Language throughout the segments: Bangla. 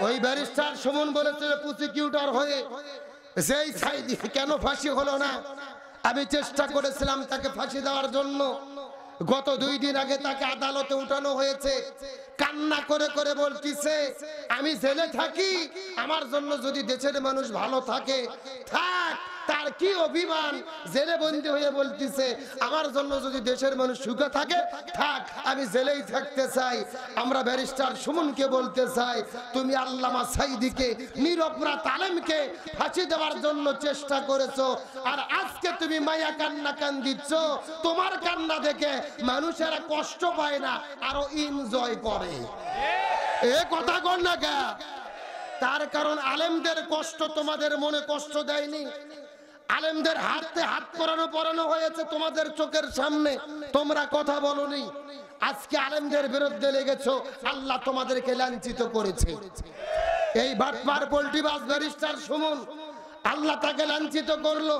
ওই ব্যারিস্টার সুমন বলেছিল প্রসিকিউটর হয়ে যেই সাইদি কেন ফাঁসি হলো না, আমি চেষ্টা করেছিলাম তাকে ফাঁসি দেওয়ার জন্য। গত 2 দিন আগে তাকে আদালতে উঠানো হয়েছে, কান্না করে করে বলতিছে আমি জেলে থাকি, আমার জন্য যদি দেশের মানুষ ভালো থাকে থাক। তার কি অভিমান, জেলে বন্দী হয়ে বলতিছে আমার জন্য যদি দেশের মানুষ সুখে থাকে থাক, আমি জেলেই থাকতে চাই। আমরা ব্যারিস্টার সুমনকে বলতে চাই, তুমি আল্লামা সাঈদীকে, নিরপরাধ আলেমকে ফাঁসি দেওয়ার জন্য চেষ্টা করেছো, আর আজকে তুমি মায়া কান্না কান্দিচ্ছ। তোমার কান্না দেখে মানুষেরা কষ্ট পায় না, আরো এনজয় করে। এ কথা কর না কে? তার কারণ আলেমদের কষ্ট তোমাদের মনে কষ্ট দেয়নি। আলেমদের হাতে হাত পরানো হয়েছে তোমাদের চোখের সামনে, তোমরা কথা বলনি। আজকে আলেমদের বিরুদ্ধে লেগেছো, আল্লাহ তোমাদেরকে লাঞ্ছিত করেছে। এই বাটপার পল্টিবাজ ব্যারিস্টার সুমন, আল্লাহ তাকে লাঞ্ছিত করলো।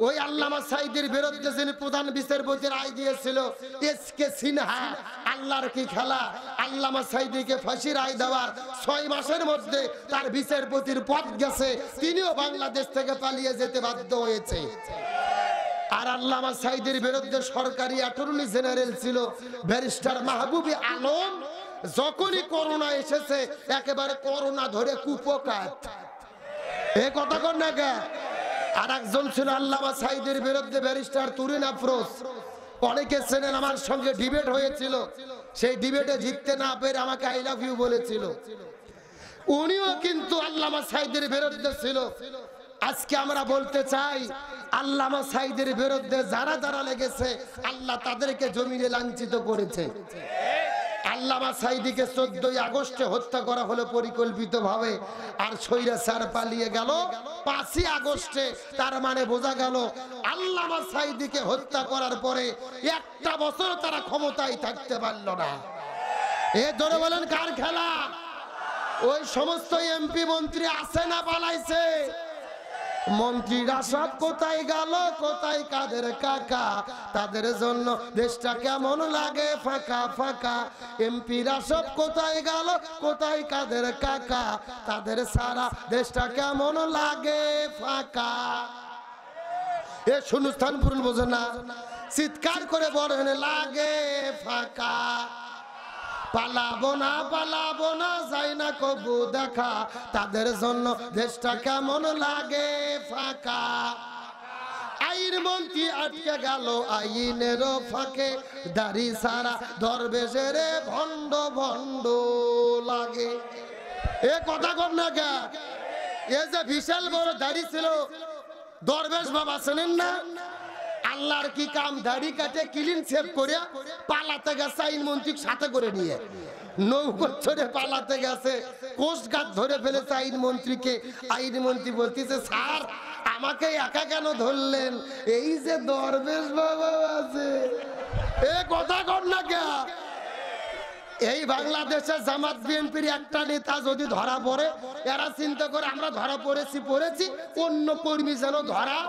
ওই আল্লামা সাঈদীর বিরুদ্ধে যিনি প্রধান বিচারপতির রায় দিয়েছিল এসকে সিনহা, আল্লাহর কি খেলা, আল্লামা সাঈদীকে ফাঁসি রায় দেওয়ার 6 মাসের মধ্যে তার বিচারপতির পদ গেছে, তিনিও বাংলাদেশ থেকে পালিয়ে যেতে বাধ্য হয়েছে। আর আল্লামা সাঈদীর বিরুদ্ধে সরকারি অ্যাটর্নি জেনারেল ছিল ব্যারিস্টার মাহবুবে আলম। যখনই করোনা এসেছে একেবারে করোনা ধরে কুপকাত। এ কথা কর না কে? আর একজন ছিল আল্লামা সাঈদীর বিরুদ্ধে ব্যারিস্টার তুরিন আফরোজ, অনেকে চেনেন, আমার সঙ্গে ডিবেট হয়েছিল। সেই ডিবেটে জিততে না পেরে আমাকে আই লাভ ইউ বলেছিল। উনিও কিন্তু আল্লামা সাঈদীর বিরুদ্ধে ছিল। আজকে আমরা বলতে চাই, আল্লামা সাঈদীর বিরুদ্ধে যারা যারা লেগেছে আল্লাহ তাদেরকে জমিনে লাঞ্ছিত করেছে। আল্লামা সাঈদীকে 14 আগস্টে হত্যা করা হলো পরিকল্পিতভাবে, আর স্বৈরাচার পালিয়ে গেল 5 আগস্টে। তার মানে বোঝা গেল আল্লামা সাঈদীকে হত্যা করার পরে 1টা বছর তারা ক্ষমতায় থাকতে পারল না। এ ধরে বলেন কার খেলা? ওই সমস্ত এমপি মন্ত্রী আছে না পালাইছে? মন্ত্রীরা সব কোথায় গেল, কোথায় কাদের কাকা, তাদের জন্য দেশটা কেমন লাগে ফাঁকা ফাঁকা। এমপিরা সব কোথায় গেল, কোথায় কাদের কাকা, তাদের সারা দেশটা কেমন লাগে ফাঁকা। এ শূন্যস্থান পূরণ বোঝে না, চিৎকার করে বলেন লাগে ফাঁকা। পালাবো না যাই না কবু দেখা, তাদের জন্য দেশটা কেমন লাগে ফাঁকা। আইন মন্ত্রী আটকে গেল আইনের ফাঁকে, দাড়ি সারা দরবেশের ভণ্ড ভণ্ড লাগে। এ কথা কর না কে? এ যে বিশাল বড় দাড়ি ছিল দরবেশ বাবা, শোনেন না? আল্লাহর কি কাম, দাড়ি কাটে ক্লিন শেভ করে পালাতে গেছে আইন মন্ত্রী সাথে করে নিয়ে, নৌকো চড়ে পালাতে গেছে। কোস্টগার্ড ধরে ফেলেছে আইন মন্ত্রীকে। আইন মন্ত্রী বলতেছে স্যার আমাকে একা কেন ধরলেন, এই যে দরবেশ বাবা আছে। এ কথা কর না কে? এই বাংলাদেশে জামাত বিএনপির একটা নেতা যদি ধরা পড়ে, এরা চিন্তা করে আমরা ধরা পড়েছি, অন্য কর্মী যেন ধরা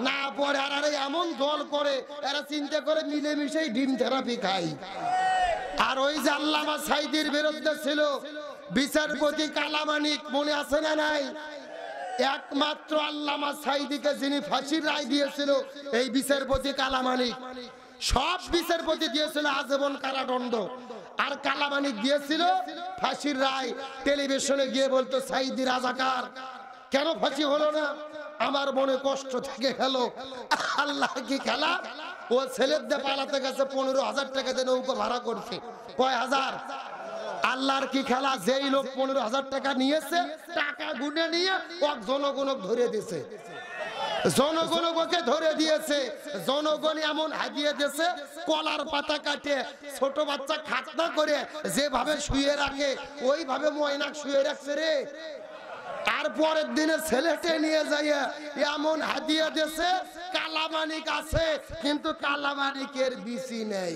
না পড়ে। আর এমন দল করে এরা চিন্তা করে মিলেমিশেই ডিম থেরাপি খাই। আর ওই যে আল্লামা সাঈদীর বিরুদ্ধে ছিল বিচারপতি কালামানিক, মনে আছে না নাই? একমাত্র আল্লামা সাঈদীকে যিনি ফাঁসির রায় দিয়েছিল এই বিচারপতি কালামানিক। সব বিচারপতি দিয়েছিল আজীবন কারাদণ্ড, আর কালামানিক দিয়েছিল ফাঁসির রায়। টেলিভিশনে গিয়ে বলতো সাঈদী রাজাকার। কেন ফাঁসি হলো না? আমার মনে কষ্ট থেকে গেল। আল্লাহ কি খেলা, ও ছেলেদের পালাতে গেছে 15,000 টাকা দিয়ে নৌকো ভাড়া করছে। কয় হাজার? আল্লাহর কি খেলা, যেই লোক 15,000 টাকা নিয়েছে টাকা গুনে নিয়ে জনগণক ধরে দিয়েছে, জনগণকে ধরে দিয়েছে। জনগণ এমন হাগিয়ে দিয়েছে, কলার পাতা কাটে ছোট বাচ্চা খাতনা করে যেভাবে শুয়ে রাখে ওইভাবে ময়নাক শুয়ে রাখছে রে। তারপরের দিনে ছেলেটে নিয়ে যাইয়া এমন হাদিয়া দিয়েছে, কালামানিক আছে কিন্তু কালামানিকের বিসি নেই।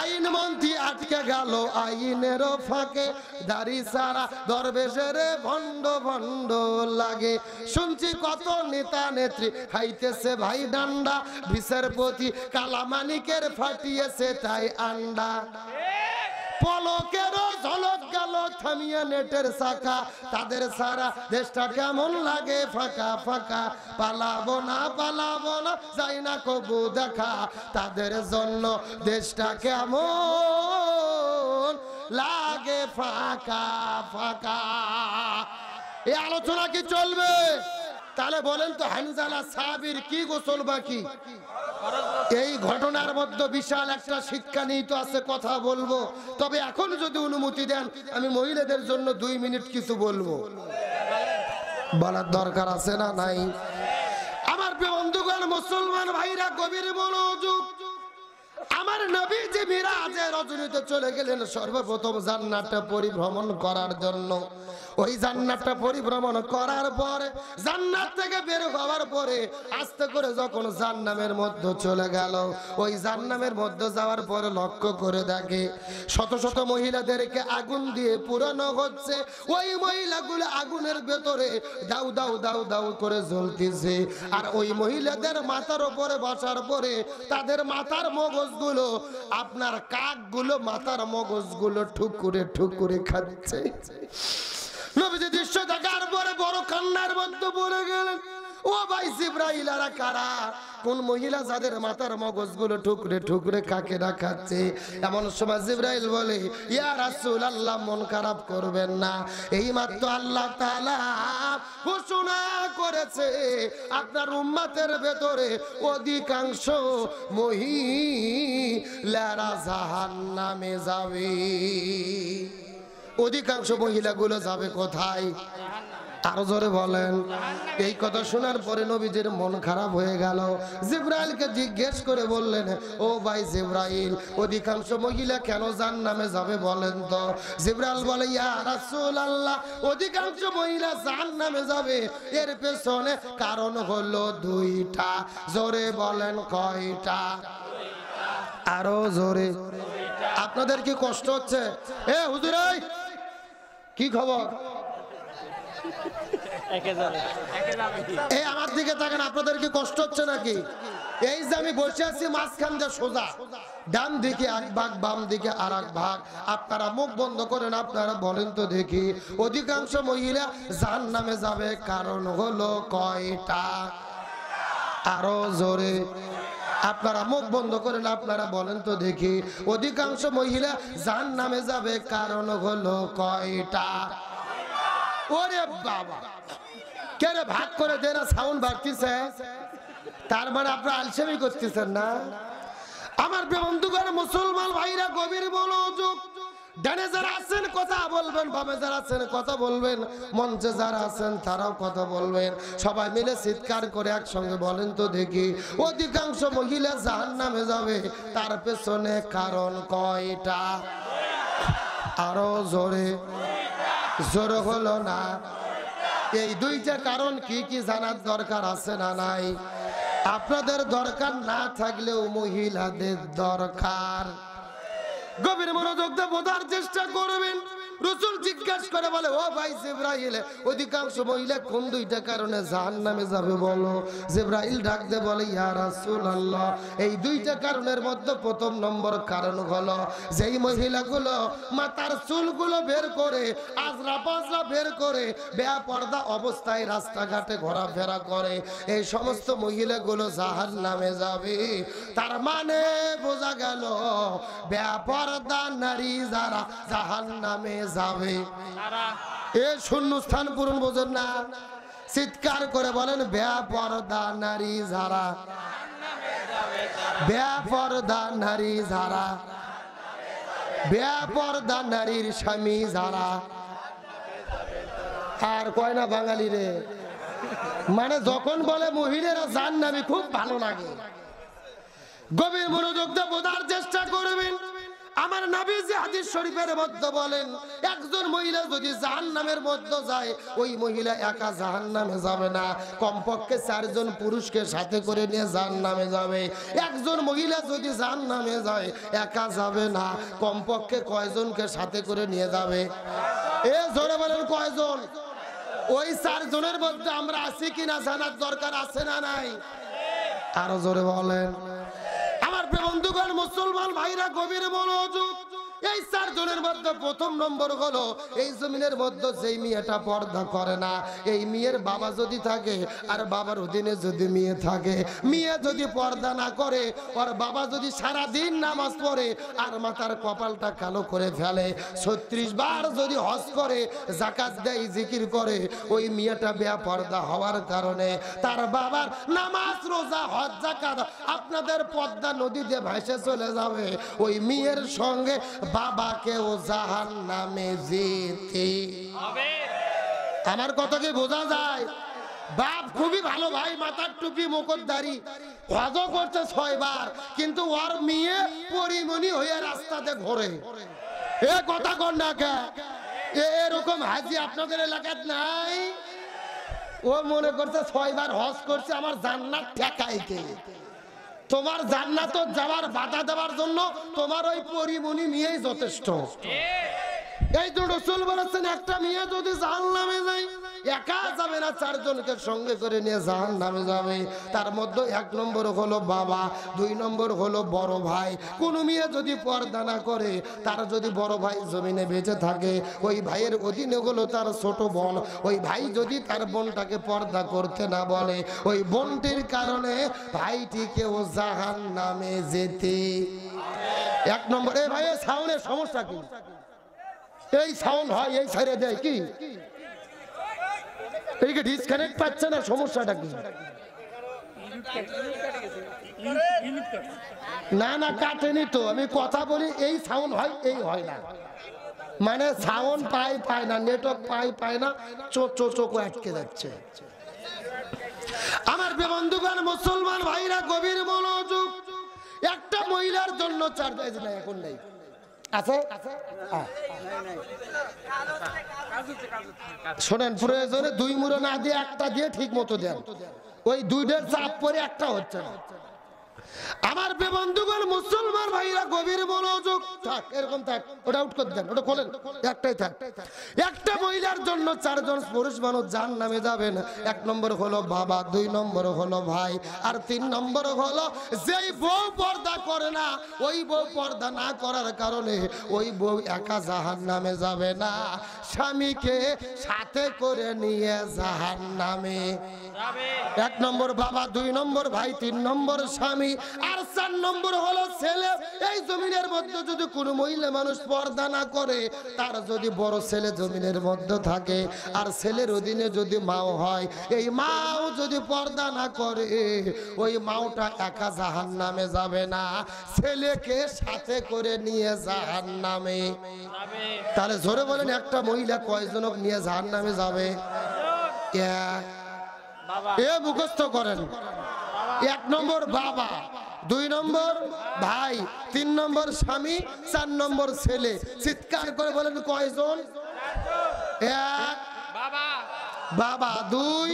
আইন মন্ত্রী আটকে গেল আইনের ফাঁকে, দাড়ি সারা দরবেশের ভণ্ড ভণ্ড লাগে। শুনছি কত নেতা নেত্রী খাইতেছে ভাই ডান্ডা, বিচারপতি কালামানিকের ফাটিয়েছে তাই আন্ডা। পলকেরও ঝলক গেল গেল থামিয়া নেটের শাখা, তাদের সারা দেশটা কেমন লাগে ফাঁকা ফাঁকা, পালাবো না যাই না কবু দেখা, তাদের জন্য দেশটা কেমন লাগে ফাঁকা ফাঁকা। এই আলোচনা কি চলবে? তাহলে বলেন তো হানজালা সাহাবীর কি গোসল বাকি? এই ঘটনার মধ্যে বিশাল একটা শিক্ষা নিহিত আছে, কথা বলবো। তবে এখন যদি অনুমতি দেন আমি মহিলাদের জন্য 2 মিনিট কিছু বলবো, বলার দরকার আছে না নাই? আমার বন্ধুগণ, মুসলমান ভাইরা, গভীর মনোযোগ। আমার নবী যে মিরাজে রজনীতে চলে গেলেন সর্বপ্রথম জান্নাতটা পরিভ্রমণ করার জন্য। ওই জান্নাতটা পরিভ্রমণ করার পরে, জান্নাত থেকে বের হওয়ার পরে আস্তে করে যখন জাহান্নামের মধ্যে চলে গেল, ওই জাহান্নামের মধ্যে যাওয়ার পরে লক্ষ্য করে দেখে শত শত মহিলাদেরকে আগুন দিয়ে পুরানো হচ্ছে। ওই মহিলাগুলো আগুনের ভেতরে দাউ দাউ দাউ দাউ করে জ্বলতেছে। আর ওই মহিলাদের মাথার উপরে বসার পরে তাদের মাথার মগজগুলো, আপনার কাকগুলো মাথার মগজগুলো ঠুকুরে ঠুকুরে খাচ্ছে। নবীজি দৃশ্য দেখার পরে বড় কান্নার মধ্যে পড়ে গেলেন। ও ভাই জিবরাইল, আরা কারা? কোন মহিলা যাদের মাথার মগজগুলো ঠুকরে ঠুকরে কাকেরা খাচ্ছে? এমন সময় জিবরাইল বলে, ইয়া রাসূলুল্লাহ, মন খারাপ করবেন না, এই মাত্র আল্লাহ তাআলা ঘোষণা করেছে আপনার উম্মতের ভেতরে অধিকাংশ মহিলারা জাহান্নামে যাবে। অধিকাংশ মহিলাগুলো যাবে কোথায়? আরো জোরে বলেন। এই কথা শোনার পরে নবীজির মন খারাপ হয়ে গেল। জিবরাইলকে জিজ্ঞেস করে বললেন, ও ভাই জিবরাইল, অধিকাংশ মহিলা কেন জাহান্নামে যাবে বলেন তো? জিবরাইল বলে, ইয়া রাসূলুল্লাহ, অধিকাংশ মহিলা জাহান্নামে যাবে, এর পেছনে কারণ হলো 2টা। জোরে বলেন, কয়টা? আরো জোরে। আপনাদের কি কষ্ট হচ্ছে? এ হুজুর, কি খবর? এই আমার দিকে তাকান, আপনাদের কি কষ্ট হচ্ছে নাকি? এই যে আমি বসে আছি মাঝখান দিয়ে সোজা, ডান দিকে এক ভাগ, বাম দিকে আর এক ভাগ। আপনারা মুখ বন্ধ করেন, আপনারা বলেন তো দেখি, অধিকাংশ মহিলা জাহান্নামে যাবে কারণ হলো কয়টা? আরো জোরে। আপনারা মুখ বন্ধ করেন, আপনারা বলেন তো দেখি, অধিকাংশ মহিলা জাহান্নামে যাবে কারণ হলো কয়টা? ওরে বাবা, কে রে ভাগ করে দেনা, সাউন্ড বাড়তিছে, তার মানে আপনারা আলসেমি করতেছেন না? আমার বন্ধুগণ, মুসলমান ভাইরা, গভীর মনোযোগ। ডানে যারা আছেন কথা বলবেন, বামে যারা আছেন কথা বলবেন, মঞ্চে যারা আছেন তারাও কথা বলবেন। সবাই মিলে চিৎকার করে একসঙ্গে বলেন তো দেখি, অধিকাংশ মহিলা জাহান্নামে যাবে, তার পেছনে কারণ কয়টা? আরো জোরে। জোরে হলো না? এই 2টা কারণ কি কি জানার দরকার আছে না নাই? আপনাদের দরকার না থাকলেও মহিলাদের দরকার। গভীর মনোযোগ দিয়ে বোঝার চেষ্টা করবেন। রাসূল জিজ্ঞাসা করে বলে, ও ভাই জিবরাইল, অধিকাংশ মহিলা কোন 2টা কারণে জাহান্নামে যাবে বলো? জিবরাইল ডাক দিয়ে বলে, ইয়া রাসূলুল্লাহ, এই 2টা কারণের মধ্যে প্রথম নম্বর কারণ হলো যেই মহিলাগুলো মাথার চুলগুলো বের করে, আজরা পাজরা বের করে বেপরদা অবস্থায় রাস্তাঘাটে ঘোরাফেরা করে, এই সমস্ত মহিলাগুলো জাহান্নামে যাবে। তার মানে বোঝা গেল বেপরদা নারী যারা জাহান্নামে যাবে। এ শূন্যস্থান পূরণ বোঝেন না? চিৎকার করে বলেন, বেপরদা নারী যারা, বেপরদা নারী যারা, বেপরদা নারীর স্বামী যারা। আর কয় না বাঙালি রে, মানে যখন বলে মহিলারা জাহান্নামী খুব ভালো লাগে। গভীর মনোযোগ দিয়ে বোঝার চেষ্টা করবেন। আমার নবীজি হাদিস শরীফের মধ্যে বলেন, একজন মহিলা যদি জাহান্নামের মধ্যে যায়, ওই মহিলা একা জাহান্নামে যাবে না, কমপক্ষে 4 জন পুরুষকে সাথে করে নিয়ে জাহান্নামে যাবে। একজন মহিলা যদি জাহান্নামে যায়, একা যাবে না, কমপক্ষে কয়জনকে সাথে করে নিয়ে যাবে? এ জোরে বলেন, কয়জন? ওই 4 জনের মধ্যে আমরা আছি কিনা জানার দরকার আছে না নাই? আরো জোরে বলেন। আমার বন্ধুগণ, মুসলমান ভাইরা, গভীর মনোযোগ। এই চারজনের মধ্যে প্রথম নম্বর হলো এই জমিনের মধ্যে যেই মেয়েটা পর্দা করে না, এই মেয়ের বাবা যদি থাকে আর বাবার অধীনে যদি মেয়ে থাকে, মেয়ে যদি পর্দা না করে, ওর বাবা যদি সারা দিন নামাজ পড়ে আর মাথার কপালটা কালো করে ফেলে, 36 বার যদি হজ করে, যাকাত দেয়, জিকির করে, ওই মেয়েটা বেপর্দা হওয়ার কারণে তার বাবার নামাজ, রোজা, হজ, যাকাত আপনাদের পদ্মা নদীতে ভেসে চলে যাবে। ওই মেয়ের সঙ্গে বাবাকেও জাহান্নামে যেতে হবে। আমার কথা কি বোঝা যায়? বাপ খুবই ভালো ভাই, মাথার টুপি, মুকুটদারি, হজ করছে 6 বার, কিন্তু ওর মেয়ে পরিমণি হয়ে রাস্তাতে ঘোরে। এ কথা কোন না কে? এরকম হাজি আপনাদের এলাকায় নাই? ও মনে করছে 6 বার হজ করছে, আমার জান্নাত ঠেকাই কে? তোমার জান্নাত যাওয়ার বাধা দেওয়ার জন্য তোমার ওই পরিমণি নিয়েই যথেষ্ট। এই তো রাসূল বলেছেন, একটা মেয়ে যদি জাহান্নামে যায়, একা যাবে না, 4 জনকে সঙ্গে করে নিয়ে জাহান্নামে যাবে। তার মধ্যে 1 নম্বর হলো বাবা, 2 নম্বর হলো বড় ভাই। কোন মেয়ে যদি পর্দা না করে, তার যদি বড় ভাই জমিনে বেঁচে থাকে, ওই ভাইয়ের অধীনে হলো তার ছোট বোন। ওই ভাই যদি তার বোনটাকে পর্দা করতে না বলে, ওই বোনটির কারণে ভাইটিকেও জাহান্নামে যেতে। 1 নম্বর। এই ভাই সাউন্ডের সমস্যা কি? এই সাউন্ড হয়, এই ছেড়ে দেয় কি? এইকে ডিসকানেক্ট পাচ্ছে না, সমস্যাটা কি? না না, কাটেনি তো, আমি কথা বলি, এই সাউন্ড হয়, এই হয় না, মানে সাউন্ড পায় না, নেটওয়ার্ক পায় না, চোখ আটকে যাচ্ছে। আমার বন্ধুগণ, মুসলমান ভাইরা, গভীর মনোযোগ। একটা মহিলার জন্য 4 না, এখন নেই, আছে? শোনেন, প্রয়োজনে 2 মুড়ো না দিয়ে 1টা দিয়ে ঠিক মতো দেন। ওই 2টার চাপ পরে একটা হচ্ছে না। আমার বন্ধুগণ, মুসলমান ভাইরা, গভীর মনোযোগ। থাক, এরকম থাক, ওটা আউট করে দেন, ওটা খোলেন, একটাই থাক। একটা মহিলার জন্য 4 জন পুরুষ মানুষ জাহান্নামে যাবেন। 1 নম্বর হলো বাবা, 2 নম্বর হলো ভাই, আর 3 নম্বর হলো যেই বউ পর্দা করে না। ওই বউ পর্দা না করার কারণে ওই বউ একা জাহান্নামে যাবে না, স্বামীকে সাথে করে নিয়ে জাহান্নামে যাবে। 1 নম্বর বাবা, 2 নম্বর ভাই, 3 নম্বর স্বামী, আর 4 নম্বর হলো ছেলে। এই জমিনের মধ্যে যদি কোনো মহিলা মানুষ পর্দা না করে, তার যদি বড় ছেলে জমিনের মধ্যে থাকে আর ছেলের অধীনে যদি মাও হয়, এই মাও যদি পর্দা না করে, ওই মাওটা একা জাহান্নামে যাবে না, ছেলেকে সাথে করে নিয়ে জাহান্নামে যাবে। তাহলে জোরে বলেন, একটা মহিলা কয়জনক নিয়ে জাহান্নামে যাবে? এ মুখস্থ করেন। 1 নম্বর বাবা, 2 নম্বর ভাই, 3 নম্বর স্বামী, 4 নম্বর ছেলে। চিৎকার করে বলেন, কয়জন? 1 বাবা, 2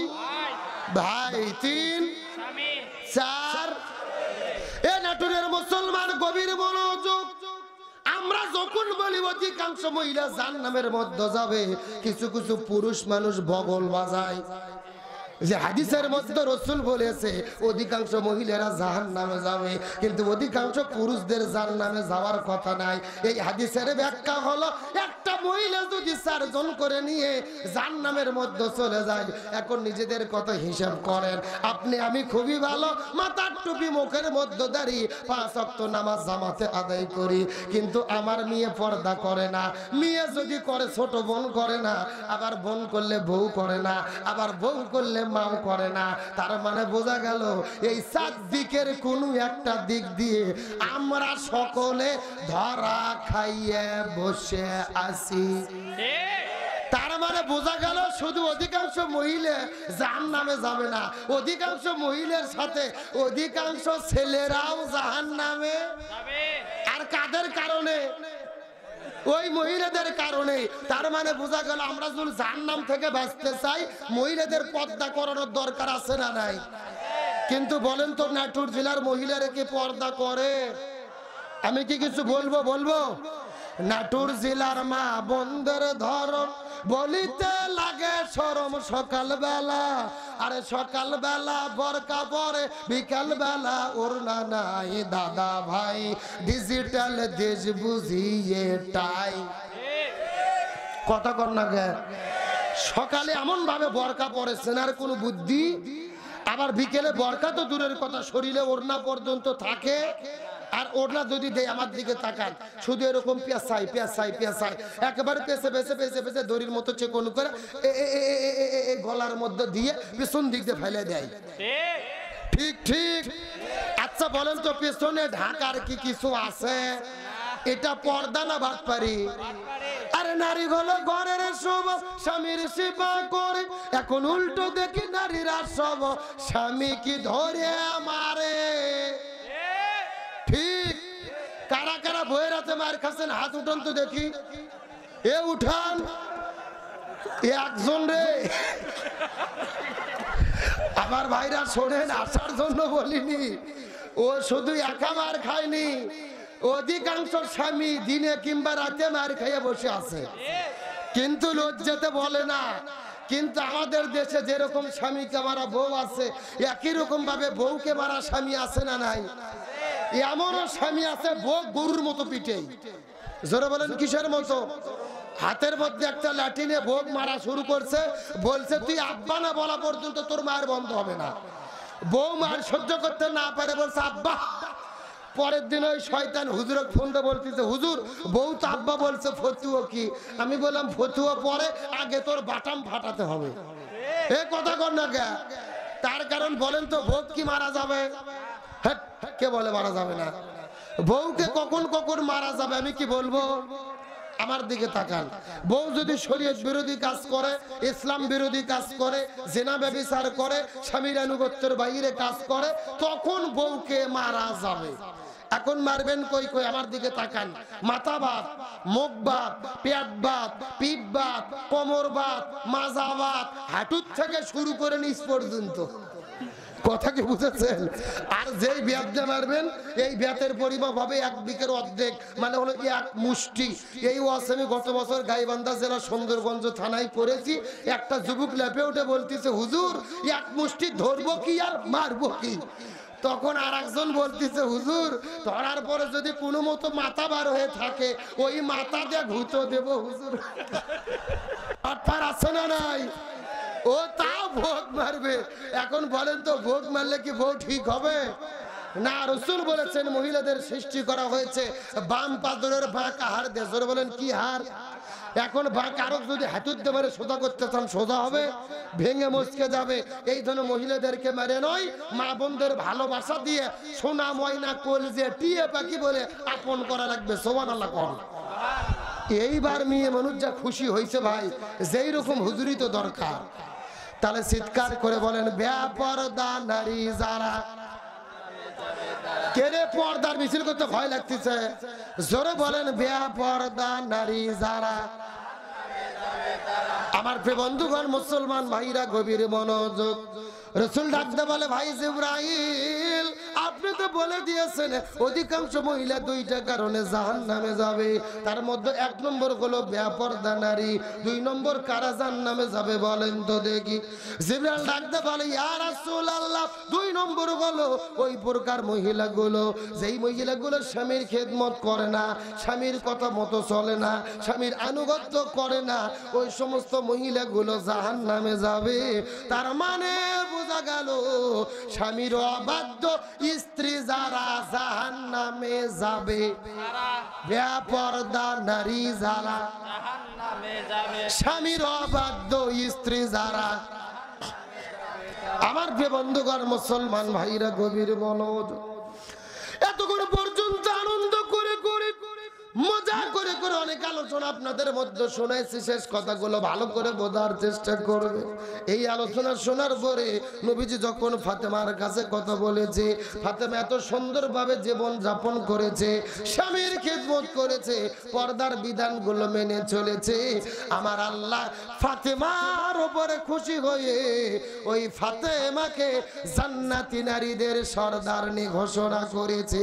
ভাই, 3 4। এ নাটুরের মুসলমান, গভীর মনোযোগ। আমরা যখন বলি অধিকাংশ মহিলা জাহান্নামের মধ্যে যাবে, কিছু কিছু পুরুষ মানুষ বগল বাজায়। যে হাদিসের মধ্যে রাসূল বলেছে অধিকাংশ মহিলারা জাহান্নামে যাবে, কিন্তু অধিকাংশ পুরুষদের জাহান্নামে যাওয়ার কথা নাই। এই হাদিসের ব্যাখ্যা হলো, একটা মহিলা যদি 4 জন করে নিয়ে জাহান্নামের মধ্যে চলে যায়, এখন নিজেদের কথা হিসাব করেন। আপনি আমি খুবই ভালো, মাথার টুপি, মুখের মধ্যে দাড়ি, 5 ওয়াক্ত নামাজ জামাতে আদায় করি, কিন্তু আমার মেয়ে পর্দা করে না। মেয়ে যদি করে, ছোট বোন করে না, আবার বোন করলে বউ করে না, আবার বউ করলে মাও করে না। তার মানে বোঝা গেল, এই 4 দিকের কোনো একটা দিক দিয়ে আমরা সকলে ধরা খাইয়ে বসে আছি। তার মানে বোঝা গেল, শুধু অধিকাংশ মহিলা জাহান্নামে যাবে না, অধিকাংশ মহিলার সাথে অধিকাংশ ছেলেরাও জাহান্নামে যাবে। আর কাদের কারণে? ওই মহিলাদের কারণে। তার মানে বোঝা গেল, আমরা যদি জাহান্নাম থেকে বাঁচতে চাই, মহিলাদের পর্দা করানোর দরকার আছে না নাই? কিন্তু বলেন তো, নাটোর জেলার মহিলারা কি পর্দা করে? আমি কি কিছু বলবো? নাটোর জেলার মা বোনদের ধরন বলিতে লাগে শরম সকালবেলা, আরে সকালবেলা বোরকা পরে বিকালবেলা ওড়না নাই দাদা ভাই, ডিজিটাল দেশ বুঝিয়ে টাই। কথা কর না গে, সকালে এমন ভাবে বোরকা পরেছেন আর কোনো বুদ্ধি, আবার বিকেলে বোরকা তো দূরের কথা শরীরে ওড়না পর্যন্ত থাকে, আর ওড়না যদি দেয় আমার দিকে তাকান শুধু এরকম পেঁচাই পেঁচাই পেঁচাই একেবারে পেঁচে পেঁচে পেঁচে পেঁচে দড়ির মতো চেকন করে গলার মধ্যে দিয়ে পিছন দিক দিয়ে ফেলে দেয়। ঠিক ঠিক। আচ্ছা বলেন তো পেছনে ঢাকার কি কিছু আছে? এটা পর্দা না বাটপারি? আরে নারী হলো ঘরের সব স্বামীর সেবা করে, এখন উল্টো দেখি নারীরা সব স্বামী কি ধরে আমারে। ঠিক। কারা কারা বইয়ের হাতে মার খাচ্ছেন হাত উঠান তো দেখি, এ উঠান একজন রে। আমার ভাইরা শোনেন, আসার জন্য বলিনি, ও শুধু একা মার খায়নি, অধিকাংশ স্বামী দিনে কিংবা রাতে মার খাইয়ে বসে আছে, কিন্তু লজ্জাতে বলে না। কিন্তু আমাদের দেশে যেরকম স্বামীকে মারা বউ আছে, একই রকম ভাবে বউকে মারা স্বামী আছে না নাই? এমনও স্বামী আছে বউ গরুর মতো পিটে। জোরে বলেন কিসের মতো? হাতের মধ্যে একটা লাঠিনে ভোগ মারা শুরু করছে, বলছে তুই আব্বা না বলা পর্যন্ত তোর মায়ের বন্ধ হবে না। বউ মার সহ্য করতে না পারে বলছে আব্বা। পরের দিন ওই শয়তান হুজুরকে ফোন দিয়ে বলতেছে, হুজুর বউ তো আব্বা বলছে, ফতুয়া কি? আমি বললাম ফতুয়া পরে, আগে তোর বাটাম ফাটাতে হবে। এ কথা কর না কে? তার কারণ বলেন তো ভোগ কি মারা যাবে? হ্যাঁ, কে বলে মারা যাবে না? বউকে কখন কখন মারা যাবে আমি কি বলবো? আমার দিকে তাকান। বউ যদি শরীয়ত বিরোধী কাজ করে, ইসলাম বিরোধী কাজ করে, জিনা ব্যভিচার করে, স্বামীর আনুগত্যের বাইরে কাজ করে, তখন বউকে মারা যাবে। এখন মারবেন কই কই? আমার দিকে তাকান। মাথা বাত, মুখ বাত, পেট বাত, পিঠ বাত, কোমর বাত, মাজা বাত, হাঁটুর থেকে শুরু করে নিচ পর্যন্ত। কথা কি বুঝেছেন? আর যেই ব্যাত দিয়ে মারবেন, এই ব্যাতের পরিমাপ হবে এক বিকের অর্ধেক, মানে হলো এক মুষ্টি। এই ওয়াজ আমি গত বছর গাইবান্ধা জেলা সুন্দরগঞ্জ থানায় করেছি। একটা যুবক লেপে উঠে বলতেছে, হুজুর এক মুষ্টি ধরবো কি আর মারবো কি? তখন আর একজন বলতেছে, হুজুর ধরার পরে যদি কোনো মতো মাথা বার হয়ে থাকে, ওই মাথা দিয়ে ঘুঁতো দেবো হুজুর। অর্থাৎ আছে না নাই? ও তাও ভোগ মারবে। এখন বলেন তো ভোগ মারলে কি বউ ঠিক হবে? না, রাসূল বলেছেন মহিলাদের সৃষ্টি করা হয়েছে বাম পাদরের বাঁক হাড় দিয়ে। জোরে বলেন কি হাড়? এখন বাঁক আরো যদি হাতুর দিয়ে মারে সোজা করতে চান সোজা হবে, ভেঙে মুচকে যাবে। এই জন্য মহিলাদেরকে মারে নয়, মা বোনদের ভালোবাসা দিয়ে সোনা ময়না কলজে টিয়ে পাখি বলে আপন করা লাগবে। সুবহানাল্লাহ কোন। এইবার মেয়ে মানুষ যা খুশি হয়েছে ভাই, যেই রকম হুজুরি তো দরকার। তাহলে চিৎকার করে বলেন বেপরদা নারী যারা। কেরে পর্দার মিছিল করতে ভয় লাগতেছে? জোরে বলেন বেপরদা নারী যারা। আমার প্রিয় বন্ধুগণ, মুসলমান ভাইরা গভীর মনোযোগ। রাসূল ডাকতে বলে, ভাই জিবরাইল আপনি তো বলে দিয়েছেন অধিকাংশ মহিলা দুইটা কারণে জাহান্নামে যাবে। তার মধ্যে এক নম্বর হলো বেপরদা নারী, দুই নম্বর কারা জাহান্নামে যাবে বলেন তো দেখি। জিবরাইল ডাকতে বলে, ইয়া রাসূলুল্লাহ দুই নম্বর হলো ওই প্রকার মহিলাগুলো, যেই মহিলাগুলো স্বামীর খেদমত করে না, স্বামীর কথা মতো চলে না, স্বামীর আনুগত্য করে না, ওই সমস্ত মহিলাগুলো জাহান্নামে যাবে। তার মানে বোঝা গেল স্বামীর অবাধ্য স্ত্রী যারা জাহান্নামে যাবে, বেপরদা নারী যারা জাহান্নামে যাবে, স্বামীর অবাধ্য স্ত্রী যারা। আমার প্রিয় বন্ধুগণ, মুসলমান ভাইরা গভীর মনোযোগ। এতক্ষণ পর্যন্ত আনন্দ করে করে মজা করে করে অনেক আলোচনা আপনাদের মধ্যে শোনাইছি। শেষ কথাগুলো ভালো করে বোঝার চেষ্টা করবে। এই আলোচনা শোনার পরে নবীজি যখন ফাতেমার কাছে কথা বলেছে, ফাতেমা এত সুন্দরভাবে জীবন যাপন করেছে, স্বামীর খেদমত করেছে, পর্দার বিধানগুলো মেনে চলেছে, আমার আল্লাহ ফাতেমার উপরে খুশি হয়ে ওই ফাতেমাকে জান্নাতি নারীদের সরদারনি ঘোষণা করেছে।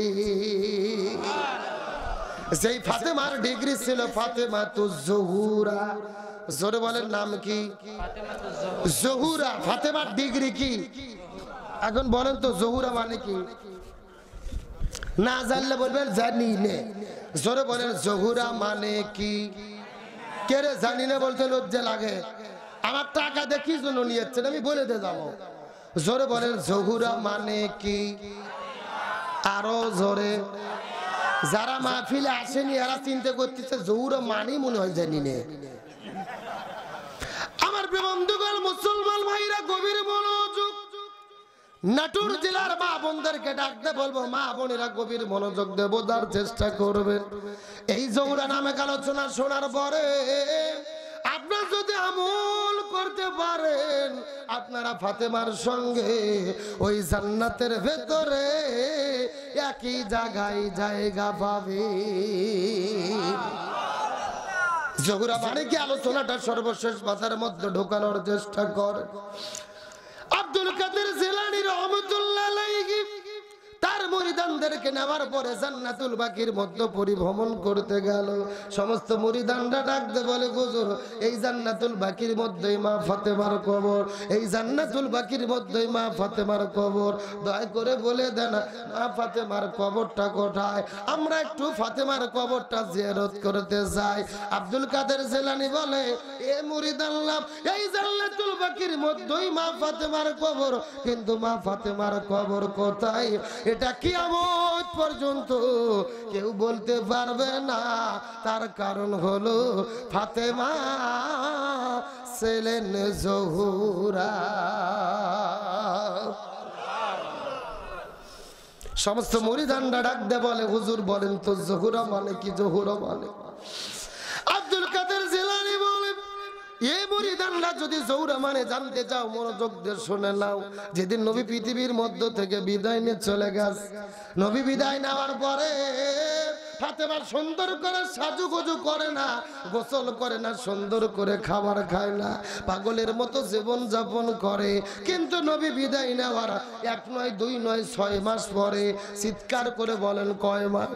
যেই ফাতেমার ডিগ্রি ছিল ফাতেমাতুজ জোহরা। জোরে বলেন নাম কি? জহুরা। ফাতেমার ডিগ্রি কি? এখন বলেন তো জহুরা মানে কি? না জানলে বলবেন জানি নে। জোরে বলেন জহুরা মানে কি? কে রে জানি না বলতে লজ্জা লাগে? আমার টাকা দেখি জন্য নিয়েছেন, আমি বলে দিয়ে যাবো। জোরে বলেন জহুরা মানে কি? আরো জোরে। যারা মাহফিলে আসেনি এরা চিন্তা করতেছে জহুরা মানে মনে হয় জানি নে। আমার বন্ধুগণ, মুসলমান ভাইরা গভীর মনোযোগ। নাটোর জেলার মা বোনদেরকে ডাকতে বলবো, মা বোনেরা গভীর মনোযোগ দেব, বোঝার চেষ্টা করবেন। এই জহুরা নামে আলোচনা শোনার পরে আপনারা যদি আমল করতে পারেন, আপনারা ফাতেমার সঙ্গে ওই জান্নাতের ভেতরে একই জায়গায় জায়গা পাবে। জহুরা মানে কি? আলোচনাটা সর্বশেষ কথার মধ্যে ঢোকানোর চেষ্টা কর। আব্দুল কাদের জিলানী রহমাতুল্লাহ আলাইহি তার মুরিদানদেরকে নেওয়ার পরে জান্নাতুল বাকির মধ্যে পরিভ্রমণ করতে গেল। সমস্ত মুরিদানরা ডাকতে বলে, হুজুর এই জান্নাতুল বাকির মধ্যেই মা ফাতেমার কবর, এই জান্নাতুল বাকির মধ্যেই মা ফাতেমার কবর, দয়া করে বলে দেন মা ফাতেমার কবরটা কোথায়, আমরা একটু ফাতেমার কবরটা জিয়ারত করতে যাই। আব্দুল কাদের জিলানী বলে, এ মুরিদানরা, এই জান্নাতুল বাকির মধ্যেই মা ফাতেমার কবর, কিন্তু মা ফাতেমার কবর কোথায় এটা কিয়ামত পর্যন্ত কেউ বলতে পারবে না। তার কারণ হলো ফাতেমা ছিলেন জহুরা। সমস্ত মুরিদানরা ডাক দে বলে, হুজুর বলেন তো জহুরা মানে কি? জহুরা মানে? আব্দুল কাদের জিলানী বলে, এ মুরিদানরা যদি জহুরা মানে জানতে চাও মনোযোগ দিয়ে শুনে নাও। যেদিন নবী পৃথিবীর মধ্য থেকে বিদায় নিয়ে চলে গেছে, নবী বিদায় নেওয়ার পরে ফাতেমা সুন্দর করে সাজুগুজু করে না, গোসল করে না, সুন্দর করে খাবার খায় না, পাগলের মতো জীবন যাপন করে। কিন্তু নবী বিদায় নেওয়ার 1 নয় 2 নয় 6 মাস পরে চিৎকার করে বলেন, কয় মাস?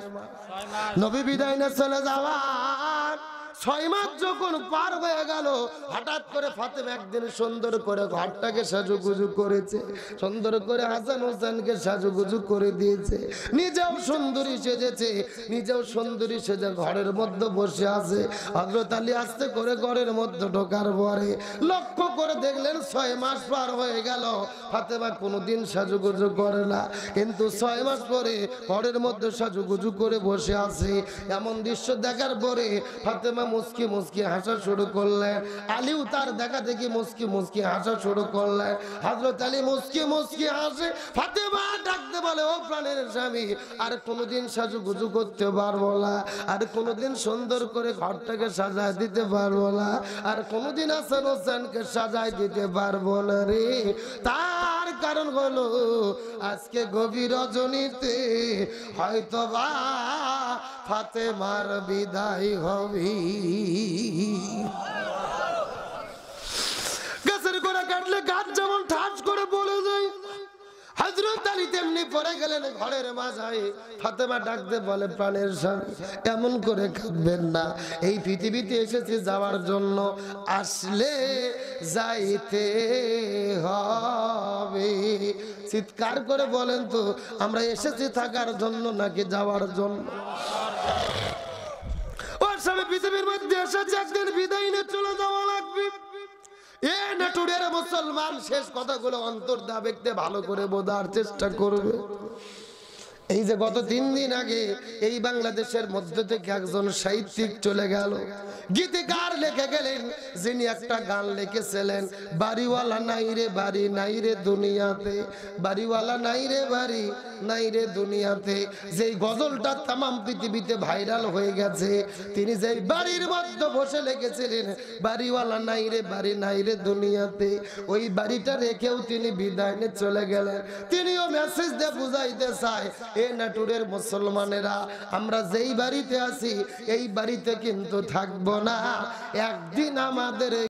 নবী বিদায় নিয়ে চলে যাওয়ার 6 মাস যখন পার হয়ে গেল, হঠাৎ করে ফাতেমা একদিন সুন্দর করে ঘরটাকে সাজুগুজু করেছে, সুন্দর করে হাসান হোসেনকে সাজুগুজু করে দিয়েছে, নিজেও সুন্দরী সেজেছে, নিজেও সুন্দরী সেজে ঘরের মধ্যে বসে আছে। হযরত আলী আস্তে করে ঘরের মধ্যে ঢোকার পরে লক্ষ্য করে দেখলেন 6 মাস পার হয়ে গেল, ফাতেমা কোনোদিন সাজুগুজু করে না, কিন্তু 6 মাস পরে ঘরের মধ্যে সাজুগুজু করে বসে আছে। এমন দৃশ্য দেখার পরে ফাতেমা মুস্কি মুস্কি হাসা শুরু করলেন, আলীও তার দেখা দেখি মুস্কি মুস্কি হাসা শুরু করলেন। হযরত আলী মুস্কি মুস্কি হাসে, ফাতেমা ডাকতে বলে, ও প্রাণের স্বামী, আর কোনোদিন সাজুগুজু করতে পারবো না, আর কোনোদিন সুন্দর করে ঘরটাকে সাজায় দিতে পারবো না, আর কোনোদিন হাসান হোসেনকে সাজায় দিতে পারবো না রে। তার কারণ হলো আজকে গভীর রজনীতে হয়তোবা ফাতেমার বিদায় হবে। গাছের গোড়া কাটলে গাছ যেমন ঠাস করে বলে যায়, হযরত আলী তেমনি পড়ে গেলেন ঘরের মাঝায়। ফাতেমা ডাকতে বলে, প্রাণের স্বামী, এমন করে কাঁদবেন না, এই পৃথিবীতে এসেছি যাওয়ার জন্য, আসলে যাইতে হবে। চিৎকার করে বলেন তো, আমরা এসেছি থাকার জন্য নাকি যাওয়ার জন্য? ওর স্বামী পৃথিবীর মধ্যে এসেছে, একদিন বিদায় নিয়ে চলে যাওয়া লাগবে। এ নাটোরের মুসলমান, শেষ কথাগুলো অন্তর দা ব্যক্তি ভালো করে বোঝার চেষ্টা করবে। এই যে গত 3 দিন আগে এই বাংলাদেশের মধ্য থেকে একজন সাহিত্যিক চলে গেল, গীতিকার লিখে গেলেন, যিনি একটা গান লিখেছিলেন, বাড়িওয়ালা নাই রে বাড়ি নাই রে দুনিয়াতে, বাড়িওয়ালা নাই রে বাড়ি নাই রে দুনিয়াতে। যেই গজলটা তামাম পৃথিবীতে ভাইরাল হয়ে গেছে, তিনি যেই বাড়ির মধ্যে বসে লিখেছিলেন, বাড়িওয়ালা নাই রে বাড়ি নাই রে দুনিয়াতে, ওই বাড়িটা রেখেও তিনি বিদায় নিয়ে চলে গেলেন। তিনিও মেসেজ দিয়ে বুঝাইতে চায়, এ নাটোরের মুসলমানেরা, আমরা যেই বাড়িতে আছি এই বাড়িতে কিন্তু থাকবো না, একদিন আমাদের